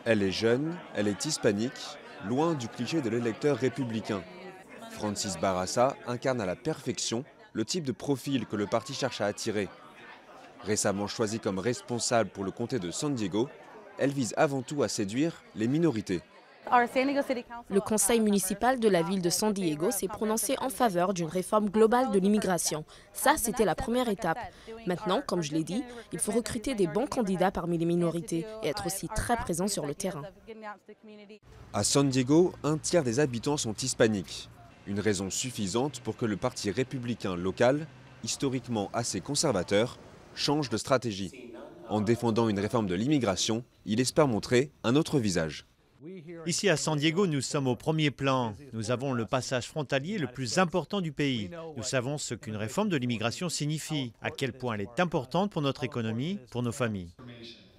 Elle est jeune, elle est hispanique, loin du cliché de l'électeur républicain. Francis Barraza incarne à la perfection le type de profil que le parti cherche à attirer. Récemment choisie comme responsable pour le comté de San Diego, elle vise avant tout à séduire les minorités. Le conseil municipal de la ville de San Diego s'est prononcé en faveur d'une réforme globale de l'immigration. Ça, c'était la première étape. Maintenant, comme je l'ai dit, il faut recruter des bons candidats parmi les minorités et être aussi très présent sur le terrain. À San Diego, un tiers des habitants sont hispaniques. Une raison suffisante pour que le parti républicain local, historiquement assez conservateur, change de stratégie. En défendant une réforme de l'immigration, il espère montrer un autre visage. Ici à San Diego, nous sommes au premier plan. Nous avons le passage frontalier le plus important du pays. Nous savons ce qu'une réforme de l'immigration signifie, à quel point elle est importante pour notre économie, pour nos familles.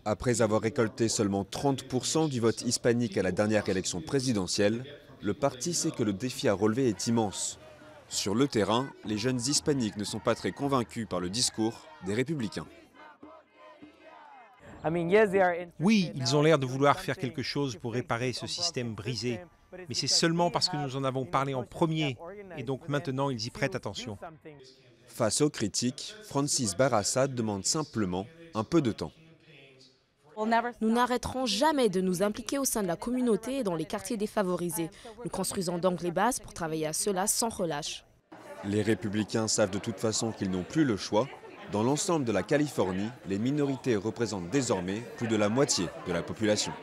Après avoir récolté seulement 30% du vote hispanique à la dernière élection présidentielle, le parti sait que le défi à relever est immense. Sur le terrain, les jeunes hispaniques ne sont pas très convaincus par le discours des républicains. Oui, ils ont l'air de vouloir faire quelque chose pour réparer ce système brisé. Mais c'est seulement parce que nous en avons parlé en premier. Et donc maintenant, ils y prêtent attention. Face aux critiques, Francis Barraza demande simplement un peu de temps. Nous n'arrêterons jamais de nous impliquer au sein de la communauté et dans les quartiers défavorisés. Nous construisons donc les bases pour travailler à cela sans relâche. Les républicains savent de toute façon qu'ils n'ont plus le choix. Dans l'ensemble de la Californie, les minorités représentent désormais plus de la moitié de la population.